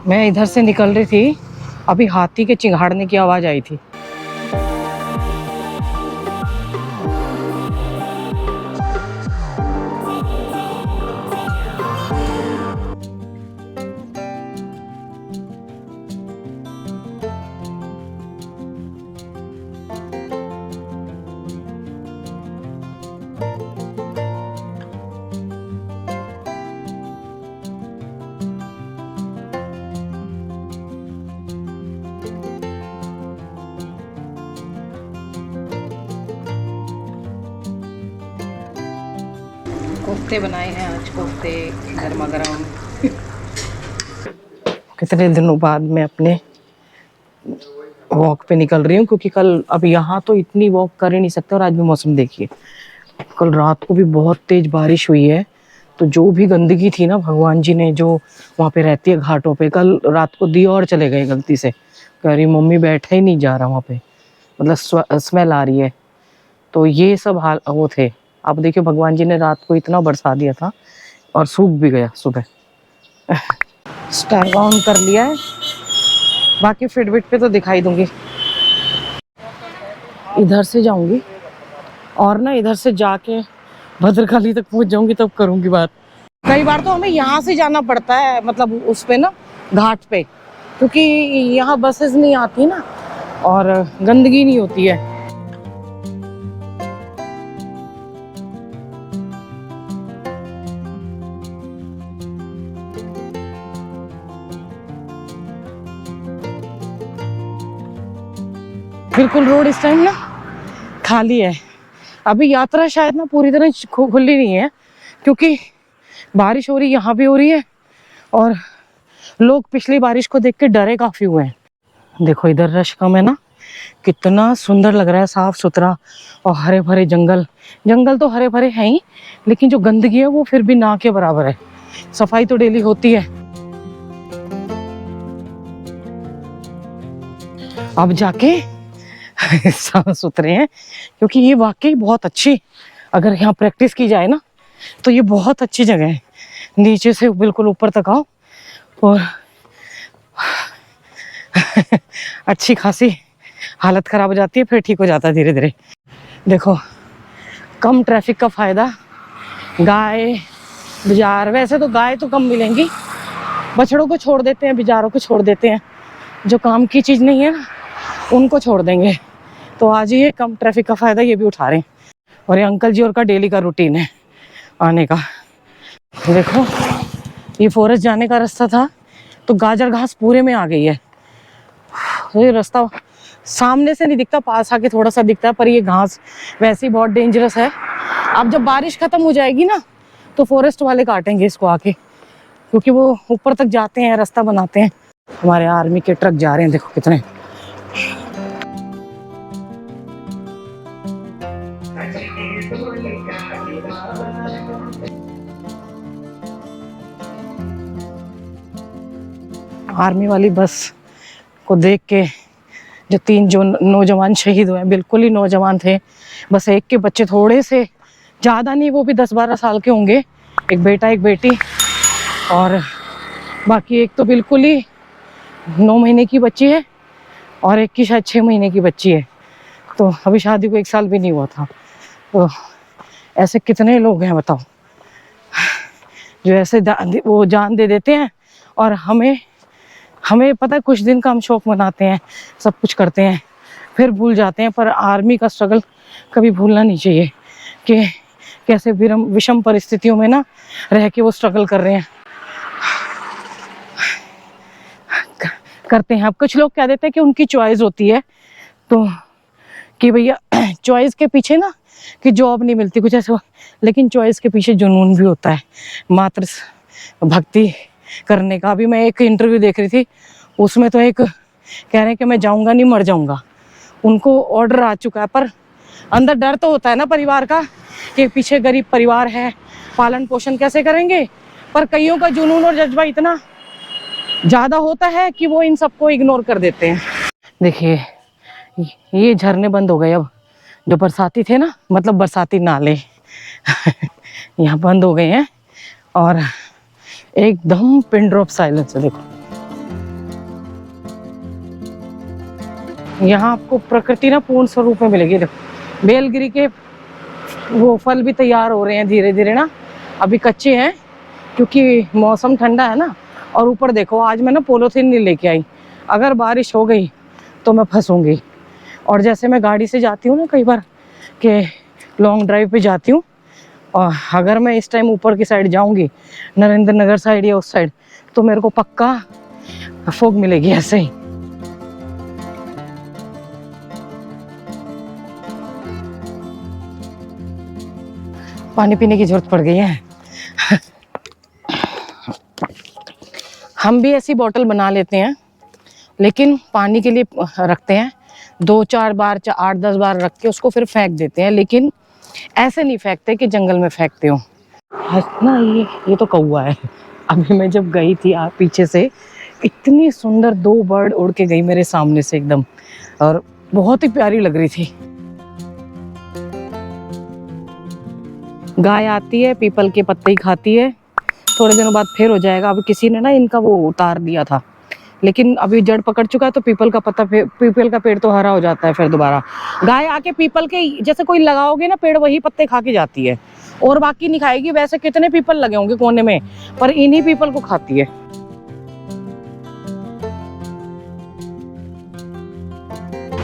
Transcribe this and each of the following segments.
मैं इधर से निकल रही थी, अभी हाथी के चिंघाड़ने की आवाज आई थी। कोफ्ते बनाए हैं आज, कोफ्ते गर्मा गर्म। कितने दिनों बाद मैं अपने वॉक पे निकल रही हूँ, क्योंकि कल अब यहाँ तो इतनी वॉक कर ही नहीं सकते। और आज भी मौसम देखिए, कल रात को भी बहुत तेज बारिश हुई है, तो जो भी गंदगी थी ना, भगवान जी ने जो वहाँ पे रहती है घाटों पे, कल रात को दी और चले गए गलती से। कह रही मम्मी बैठा ही नहीं जा रहा वहाँ पे, मतलब स्मेल आ रही है। तो ये सब हाल वो थे। आप देखिए भगवान जी ने रात को इतना बरसा दिया था और सूख भी गया सुबह। स्टार ऑन कर लिया है, बाकी फिटबिट पे तो दिखाई दूंगी। इधर से जाऊंगी और ना इधर से जाके भद्रकाली तक पहुंच जाऊंगी, तब करूंगी बात। कई बार तो हमें यहाँ से जाना पड़ता है, मतलब उस पे ना घाट पे, क्योंकि यहाँ बसेस नहीं आती ना और गंदगी नहीं होती है। बिल्कुल रोड इस टाइम ना खाली है। अभी यात्रा शायद ना पूरी तरह खुली नहीं है, क्योंकि बारिश हो रही, यहाँ भी हो रही है, और लोग पिछली बारिश को देख के डरे काफी हुए हैं। देखो इधर रश कम है ना, कितना सुंदर लग रहा है, साफ सुथरा और हरे भरे जंगल। जंगल तो हरे भरे हैं ही, लेकिन जो गंदगी है वो फिर भी ना के बराबर है। सफाई तो डेली होती है। अब जाके साफ सुथरे हैं, क्योंकि ये वाकई बहुत अच्छी, अगर यहाँ प्रैक्टिस की जाए ना तो ये बहुत अच्छी जगह है। नीचे से बिल्कुल ऊपर तक आओ और अच्छी खासी हालत खराब हो जाती है, फिर ठीक हो जाता है धीरे धीरे। देखो कम ट्रैफिक का फायदा, गाय बाजार, वैसे तो गाय तो कम मिलेंगी, बछड़ों को छोड़ देते हैं, बिजारों को छोड़ देते हैं, जो काम की चीज नहीं है ना उनको छोड़ देंगे। तो आज ये कम ट्रैफिक का फायदा ये भी उठा रहे हैं। और ये अंकल जी और का डेली का रूटीन है आने का। देखो ये फॉरेस्ट जाने का रास्ता था, तो गाजर घास पूरे में आ गई है। तो ये रास्ता सामने से नहीं दिखता, पास आके थोड़ा सा दिखता है, पर ये घास वैसे ही बहुत डेंजरस है। अब जब बारिश खत्म हो जाएगी ना तो फॉरेस्ट वाले काटेंगे इसको आके, क्योंकि वो ऊपर तक जाते हैं, रास्ता बनाते हैं। हमारे आर्मी के ट्रक जा रहे हैं, देखो कितने। आर्मी वाली बस को देख के जो 3 जो नौजवान शहीद हुए, बिल्कुल ही नौजवान थे, बस एक के बच्चे थोड़े से, ज़्यादा नहीं, वो भी 10-12 साल के होंगे, एक बेटा एक बेटी, और बाकी एक तो बिल्कुल ही 9 महीने की बच्ची है और एक की शायद 6 महीने की बच्ची है। तो अभी शादी को 1 साल भी नहीं हुआ था। तो ऐसे कितने लोग हैं बताओ, जो ऐसे वो जान दे देते हैं, और हमें पता है कुछ दिन का हम शौक मनाते हैं, सब कुछ करते हैं, फिर भूल जाते हैं। पर आर्मी का स्ट्रगल कभी भूलना नहीं चाहिए कि कैसे विषम परिस्थितियों में ना रह के वो स्ट्रगल कर रहे हैं, करते हैं। अब कुछ लोग कह देते हैं कि उनकी चॉइस होती है, तो कि भैया चॉइस के पीछे ना कि जॉब नहीं मिलती कुछ ऐसा, लेकिन चॉइस के पीछे जुनून भी होता है, मात्र भक्ति करने का। अभी मैं एक इंटरव्यू देख रही थी, उसमें तो एक कह रहे हैं कि मैं जाऊंगा नहीं, मर जाऊंगा। उनको ऑर्डर आ चुका है, पर अंदर डर तो होता है ना परिवार का, कि पीछे गरीब परिवार है, पालन पोषण कैसे करेंगे। पर कईयों का जुनून और जज्बा इतना ज़्यादा होता है कि वो इन सबको इग्नोर कर देते हैं। देखिए ये झरने बंद हो गए अब, जो बरसाती थे ना, मतलब बरसाती नाले यहाँ बंद हो गए हैं, और एकदम पिन ड्रॉप साइलेंस है। देखो यहाँ आपको प्रकृति ना पूर्ण स्वरूप में मिलेगी। देखो बेलगिरी के वो फल भी तैयार हो रहे हैं धीरे धीरे ना, अभी कच्चे हैं क्योंकि मौसम ठंडा है ना। और ऊपर देखो आज मैं ना पोलोथीन नहीं लेके आई, अगर बारिश हो गई तो मैं फंसूंगी। और जैसे मैं गाड़ी से जाती हूँ ना कई बार के लॉन्ग ड्राइव पे जाती हूँ, और अगर मैं इस टाइम ऊपर की साइड जाऊंगी नरेंद्र नगर साइड या उस साइड, तो मेरे को पक्का फोग मिलेगी ऐसे ही। पानी पीने की जरूरत पड़ गई है। हम भी ऐसी बोतल बना लेते हैं, लेकिन पानी के लिए रखते हैं 2-4 बार 8-10 बार रख के उसको फिर फेंक देते हैं, लेकिन ऐसे नहीं फेंकते कि जंगल में फेंकते हो ना। ये तो कौवा है। अभी मैं जब गई थी पीछे से, इतनी सुंदर 2 बर्ड उड़ के गई मेरे सामने से एकदम, और बहुत ही प्यारी लग रही थी। गाय आती है, पीपल के पत्ते ही खाती है, थोड़े दिनों बाद फिर हो जाएगा। अभी किसी ने ना इनका वो उतार दिया था, लेकिन अभी जड़ पकड़ चुका है तो पीपल का पेड़ तो हरा हो जाता है फिर दोबारा। गाय आके पीपल के जैसे कोई लगाओगे ना पेड़, वही पत्ते खा के जाती है और बाकी नहीं खाएगी। वैसे कितने पीपल लगे होंगे कोने में, पर इन्हीं पीपल को खाती है।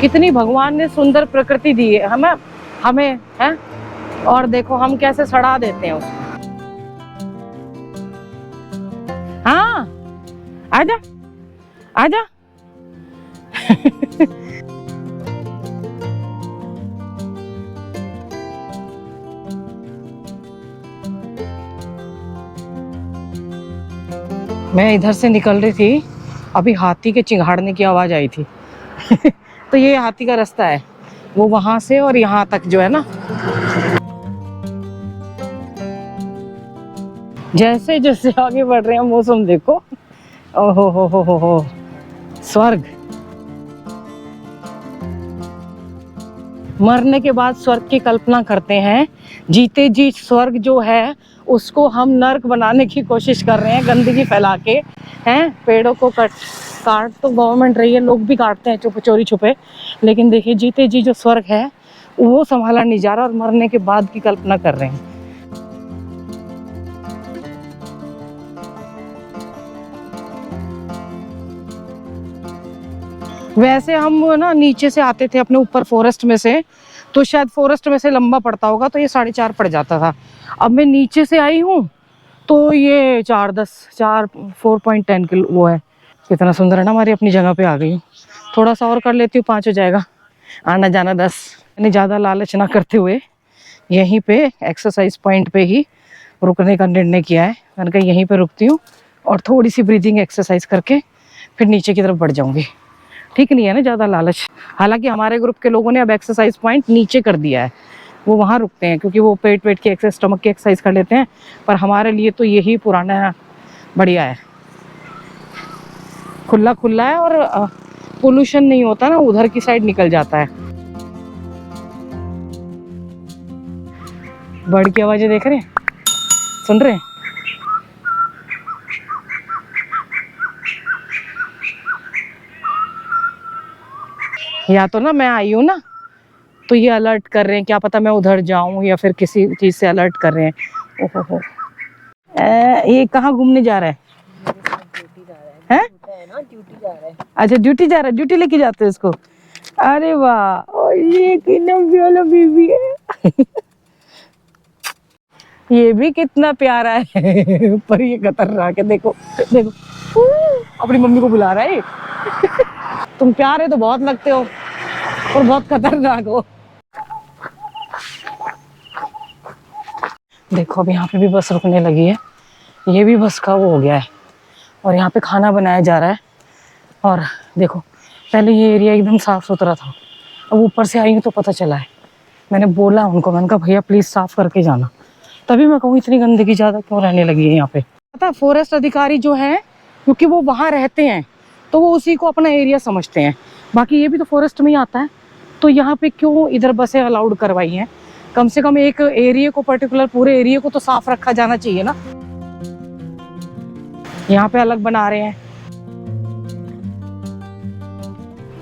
कितनी भगवान ने सुंदर प्रकृति दी है हमें है, और देखो हम कैसे सड़ा देते हैं उसको। हाँ आजा आजा। मैं इधर से निकल रही थी, अभी हाथी के चिंघाड़ने की आवाज आई थी। तो ये हाथी का रास्ता है, वो वहां से और यहाँ तक जो है ना। जैसे जैसे आगे बढ़ रहे हैं मौसम देखो, ओहो हो स्वर्ग। मरने के बाद स्वर्ग की कल्पना करते हैं, जीते जी स्वर्ग जो है उसको हम नर्क बनाने की कोशिश कर रहे हैं गंदगी फैला के। हैं पेड़ों को काट तो गवर्नमेंट रही है, लोग भी काटते हैं चोरी छुपे, लेकिन देखिए जीते जी जो स्वर्ग है वो संभाला नहीं जा रहा, और मरने के बाद की कल्पना कर रहे हैं। वैसे हम ना नीचे से आते थे अपने ऊपर फॉरेस्ट में से, तो शायद फॉरेस्ट में से लंबा पड़ता होगा तो ये 4.5 पड़ जाता था। अब मैं नीचे से आई हूँ तो ये 4.10 किलो वो है। कितना सुंदर है ना, हमारी अपनी जगह पे आ गई हूँ। थोड़ा सा और कर लेती हूँ, 5 हो जाएगा, आना जाना 10। मैंने ज़्यादा लालच ना करते हुए यहीं पे एक्सरसाइज पॉइंट पे ही रुकने का निर्णय किया है। मैंने कहा यहीं पे रुकती हूँ और थोड़ी सी ब्रीदिंग एक्सरसाइज करके फिर नीचे की तरफ बढ़ जाऊंगी। ठीक नहीं है ना ज़्यादा लालच। हालांकि हमारे ग्रुप के लोगों ने अब एक्सरसाइज पॉइंट नीचे कर दिया है, वो वहाँ रुकते हैं क्योंकि वो पेट की एक्सरसाइज, स्टमक की एक्सरसाइज कर लेते हैं। पर हमारे लिए तो यही पुराना बढ़िया है, खुला खुला है और पोल्यूशन नहीं होता ना, उधर की साइड निकल जाता है। बर्ड की आवाजें देख रहे हैं, सुन रहे हैं। या तो ना मैं आई हूँ ना तो ये अलर्ट कर रहे हैं, क्या पता मैं उधर जाऊं या फिर किसी चीज से अलर्ट कर रहे हैं। ओहो हो, ये कहाँ घूमने जा रहा है? हैं? अच्छा ड्यूटी जा रहा है, ड्यूटी लेके जाते हैं इसको। अरे वाह, और ये कितना प्यारा बेबी है। ये भी कितना प्यारा है। पर ये खतरनाक है, देखो देखो अपनी मम्मी को बुला रहा है। तुम प्यारे तो बहुत लगते हो और बहुत खतरनाक हो। देखो अब यहाँ पे भी बस रुकने लगी है, ये भी बस का वो हो गया है, और यहाँ पे खाना बनाया जा रहा है। और देखो पहले ये एरिया एकदम साफ सुथरा था, अब ऊपर से आई हूँ तो पता चला है। मैंने बोला उनको, मैंने कहा भैया प्लीज साफ करके जाना। तभी मैं कहूँ इतनी गंदगी ज्यादा क्यों रहने लगी है यहाँ पे। पता है फॉरेस्ट अधिकारी जो है, क्योंकि वो वहाँ रहते हैं तो वो उसी को अपना एरिया समझते हैं। बाकी ये भी तो फॉरेस्ट में ही आता है, तो यहाँ पे क्यों इधर बसें अलाउड करवाई हैं? कम से कम एक एरिया को, पर्टिकुलर पूरे एरिया को तो साफ रखा जाना चाहिए ना। यहाँ पे अलग बना रहे हैं।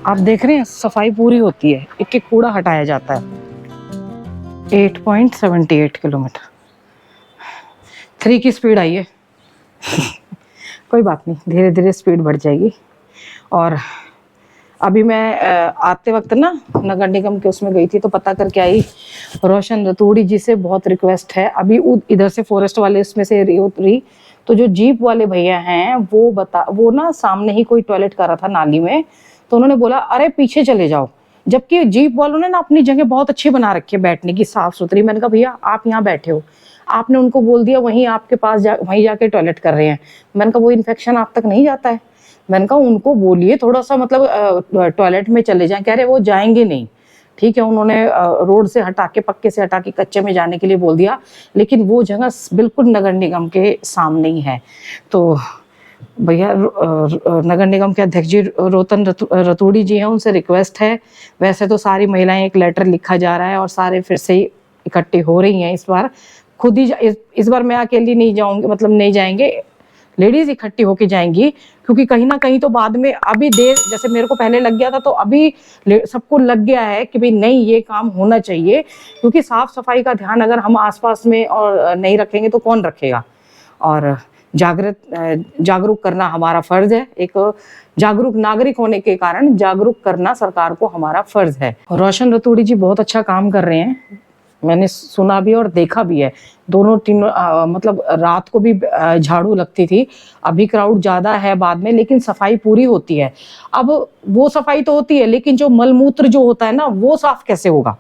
आप देख रहे हैं सफाई पूरी होती है, एक एक कूड़ा हटाया जाता है। 8.78 किलोमीटर 3 की स्पीड आई है। कोई बात नहीं, धीरे धीरे स्पीड बढ़ जाएगी। और अभी मैं आते वक्त ना नगर निगम के उसमें गई थी तो पता करके आई, रोशन रतूड़ी जी से बहुत रिक्वेस्ट है। अभी इधर से फॉरेस्ट वाले इसमें से उतरी तो जो जीप वाले भैया हैं वो ना सामने ही कोई टॉयलेट कर रहा था नाली में, तो उन्होंने बोला अरे पीछे चले जाओ, जबकि जीप वालों ने ना अपनी जगह बहुत अच्छी बना रखी है बैठने की, साफ सुथरी। मैंने कहा भैया आप यहाँ बैठे हो, आपने उनको बोल दिया वहीं आपके पास वहीं जाके टॉयलेट कर रहे हैं। मैंने कहा वो इन्फेक्शन आप तक नहीं जाता है। मैंने कहा उनको बोलिए थोड़ा सा मतलब टॉयलेट में चले जाएं। कह रहे वो जाएंगे नहीं। ठीक है, उन्होंने रोड से हटा के, पक्के से हटा के कच्चे में जाने के लिए बोल दिया, लेकिन वो जगह बिल्कुल नगर निगम के सामने ही है। तो भैया नगर निगम के अध्यक्ष जी रोतन रतूड़ी जी हैं, उनसे रिक्वेस्ट है। वैसे तो सारी महिलाएं एक लेटर लिखा जा रहा है और सारे फिर से इकट्ठी हो रही हैं। इस बार खुद ही इस बार मैं अकेली नहीं जाऊंगी, मतलब नहीं जाएंगे, लेडीज इकट्ठी होके जाएंगी, क्योंकि कहीं ना कहीं तो बाद में अभी देर, जैसे मेरे को पहले लग गया था तो अभी सबको लग गया है कि भाई नहीं ये काम होना चाहिए, क्योंकि साफ सफाई का ध्यान अगर हम आसपास में और नहीं रखेंगे तो कौन रखेगा। और जागरूक करना हमारा फर्ज है। एक जागरूक नागरिक होने के कारण जागरूक करना सरकार को हमारा फर्ज है। रोशन रतूड़ी जी बहुत अच्छा काम कर रहे हैं, मैंने सुना भी और देखा भी है। दोनों तीनों मतलब रात को भी झाड़ू लगती थी, अभी क्राउड ज्यादा है बाद में, लेकिन सफाई पूरी होती है। अब वो सफाई तो होती है, लेकिन जो मलमूत्र जो होता है ना वो साफ कैसे होगा?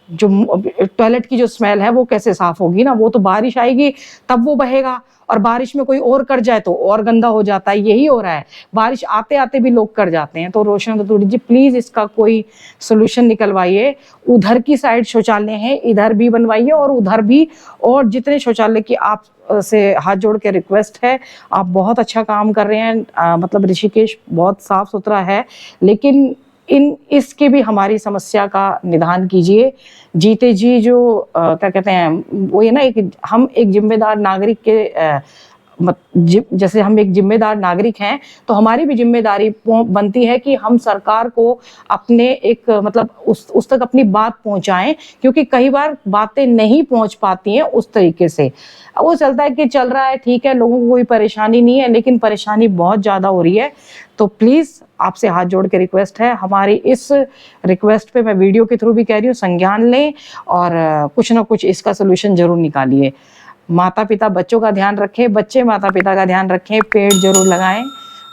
जो टॉयलेट की जो स्मेल है वो कैसे साफ होगी ना? वो तो बारिश आएगी तब वो बहेगा, और बारिश में कोई और कर जाए तो और गंदा हो जाता है। यही हो रहा है, बारिश आते आते भी लोग कर जाते हैं। तो रोशन रतूड़ी जी प्लीज इसका कोई सोल्यूशन निकलवाइए। उधर की साइड शौचालय है, इधर भी बनवाइए और उधर भी, और जितने शौचालय की आप से हाथ जोड़ के रिक्वेस्ट है। आप बहुत अच्छा काम कर रहे हैं, मतलब ऋषिकेश बहुत साफ सुथरा है, लेकिन इसके भी हमारी समस्या का निदान कीजिए। जीते जी जो क्या कहते हैं वो ये ना, हम एक जिम्मेदार नागरिक के जैसे हम एक जिम्मेदार नागरिक हैं तो हमारी भी जिम्मेदारी बनती है कि हम सरकार को अपने एक मतलब उस तक अपनी बात पहुंचाएं, क्योंकि कई बार बातें नहीं पहुंच पाती हैं उस तरीके से। वो चलता है कि चल रहा है ठीक है, लोगों को कोई परेशानी नहीं है, लेकिन परेशानी बहुत ज्यादा हो रही है। तो प्लीज आपसे हाथ जोड़ के रिक्वेस्ट है, हमारी इस रिक्वेस्ट पे मैं वीडियो के थ्रू भी कह रही हूँ, संज्ञान लें और कुछ ना कुछ इसका सोल्यूशन जरूर निकालिए। माता पिता बच्चों का ध्यान रखें, बच्चे माता पिता का ध्यान रखें, पेड़ जरूर लगाएं।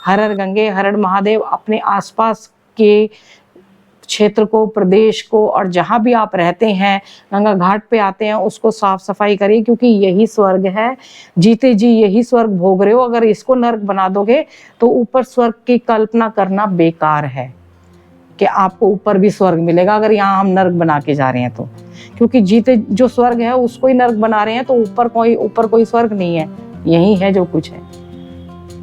हर हर गंगे हर हर महादेव। अपने आसपास के क्षेत्र को, प्रदेश को, और जहां भी आप रहते हैं, गंगा घाट पे आते हैं, उसको साफ सफाई करिए, क्योंकि यही स्वर्ग है। जीते जी यही स्वर्ग भोग रहे हो, अगर इसको नर्क बना दोगे तो ऊपर स्वर्ग की कल्पना करना बेकार है कि आपको ऊपर भी स्वर्ग मिलेगा अगर यहाँ हम नर्क बना के जा रहे हैं तो। क्योंकि जीते जो स्वर्ग है उसको ही नर्क बना रहे हैं, तो ऊपर कोई स्वर्ग नहीं है, यही है जो कुछ है।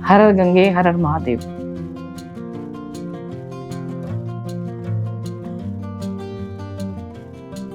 हर हर गंगे हर हर महादेव।